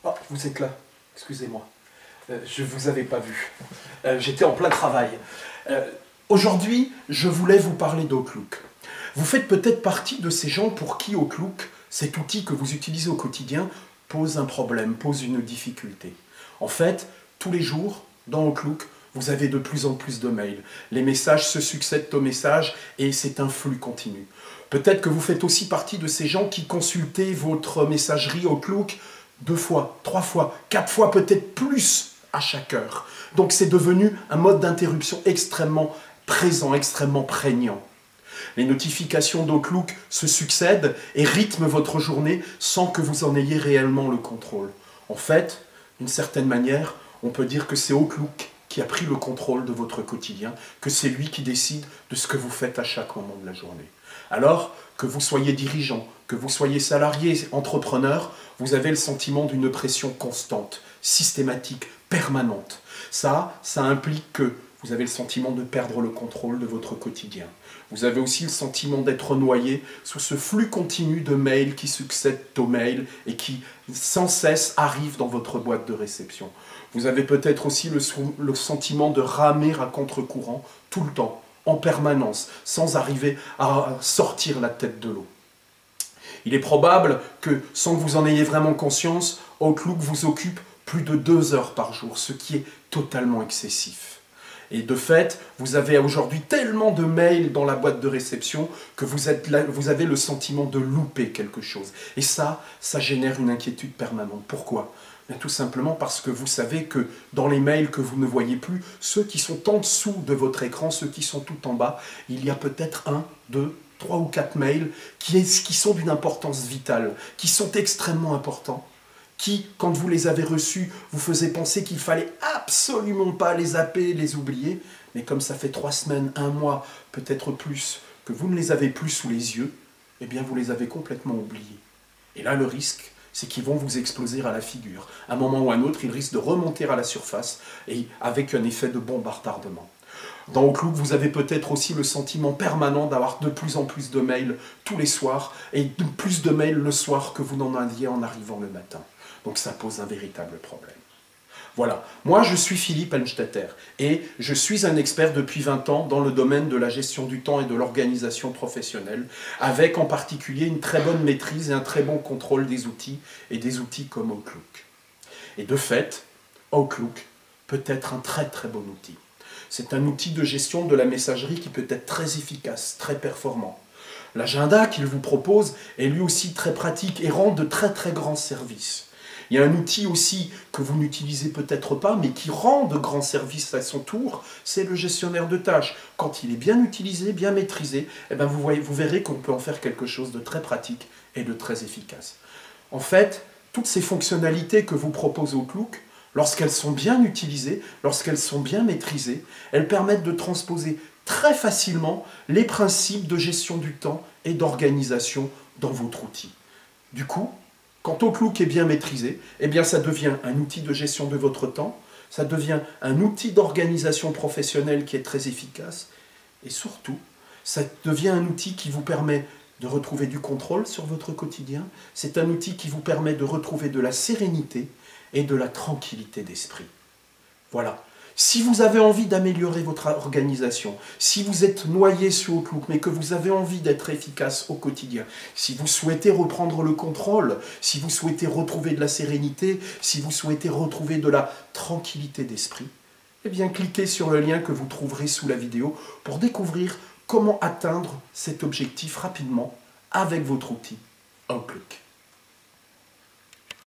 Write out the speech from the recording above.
Oh, vous êtes là, excusez-moi. Je ne vous avais pas vu. J'étais en plein travail. Aujourd'hui, je voulais vous parler d'Outlook. Vous faites peut-être partie de ces gens pour qui Outlook, cet outil que vous utilisez au quotidien, pose un problème, pose une difficulté. En fait, tous les jours, dans Outlook, vous avez de plus en plus de mails. Les messages se succèdent aux messages et c'est un flux continu. Peut-être que vous faites aussi partie de ces gens qui consultez votre messagerie Outlook 2 fois, 3 fois, 4 fois, peut-être plus à chaque heure. Donc c'est devenu un mode d'interruption extrêmement présent, extrêmement prégnant. Les notifications d'Outlook se succèdent et rythment votre journée sans que vous en ayez réellement le contrôle. En fait, d'une certaine manière, on peut dire que c'est Outlook qui a pris le contrôle de votre quotidien, que c'est lui qui décide de ce que vous faites à chaque moment de la journée. Alors, que vous soyez dirigeant, que vous soyez salarié, entrepreneur, vous avez le sentiment d'une pression constante, systématique, permanente. Ça implique que vous avez le sentiment de perdre le contrôle de votre quotidien. Vous avez aussi le sentiment d'être noyé sous ce flux continu de mails qui succèdent aux mails et qui sans cesse arrivent dans votre boîte de réception. Vous avez peut-être aussi le sentiment de ramer à contre-courant tout le temps, en permanence, sans arriver à sortir la tête de l'eau. Il est probable que, sans que vous en ayez vraiment conscience, Outlook vous occupe plus de 2 heures par jour, ce qui est totalement excessif. Et de fait, vous avez aujourd'hui tellement de mails dans la boîte de réception que vous avez le sentiment de louper quelque chose. Et ça génère une inquiétude permanente. Pourquoi ? Bien, tout simplement parce que vous savez que dans les mails que vous ne voyez plus, ceux qui sont en dessous de votre écran, ceux qui sont tout en bas, il y a peut-être 1, 2, 3 ou 4 mails qui sont d'une importance vitale, qui sont extrêmement importants, qui, quand vous les avez reçus, vous faisaient penser qu'il fallait absolument pas les zapper, les oublier, mais comme ça fait 3 semaines, 1 mois, peut-être plus, que vous ne les avez plus sous les yeux, eh bien vous les avez complètement oubliés. Et là, le risque, c'est qu'ils vont vous exploser à la figure. À un moment ou à un autre, ils risquent de remonter à la surface, et avec un effet de bombardement. Dans Outlook, vous avez peut-être aussi le sentiment permanent d'avoir de plus en plus de mails tous les soirs, et de plus de mails le soir que vous n'en aviez en arrivant le matin. Donc ça pose un véritable problème. Voilà, moi je suis Philippe Elmstetter et je suis un expert depuis 20 ans dans le domaine de la gestion du temps et de l'organisation professionnelle, avec en particulier une très bonne maîtrise et un très bon contrôle des outils et des outils comme Outlook. Et de fait, Outlook peut être un très très bon outil. C'est un outil de gestion de la messagerie qui peut être très efficace, très performant. L'agenda qu'il vous propose est lui aussi très pratique et rend de très très grands services. Il y a un outil aussi que vous n'utilisez peut-être pas, mais qui rend de grands services à son tour, c'est le gestionnaire de tâches. Quand il est bien utilisé, bien maîtrisé, eh bien vous verrez qu'on peut en faire quelque chose de très pratique et de très efficace. En fait, toutes ces fonctionnalités que vous propose Outlook, lorsqu'elles sont bien utilisées, lorsqu'elles sont bien maîtrisées, elles permettent de transposer très facilement les principes de gestion du temps et d'organisation dans votre outil. Du coup, quand Outlook est bien maîtrisé, eh bien ça devient un outil de gestion de votre temps, ça devient un outil d'organisation professionnelle qui est très efficace, et surtout, ça devient un outil qui vous permet de retrouver du contrôle sur votre quotidien, c'est un outil qui vous permet de retrouver de la sérénité et de la tranquillité d'esprit. Voilà. Si vous avez envie d'améliorer votre organisation, si vous êtes noyé sous Outlook, mais que vous avez envie d'être efficace au quotidien, si vous souhaitez reprendre le contrôle, si vous souhaitez retrouver de la sérénité, si vous souhaitez retrouver de la tranquillité d'esprit, eh bien cliquez sur le lien que vous trouverez sous la vidéo pour découvrir comment atteindre cet objectif rapidement avec votre outil Outlook.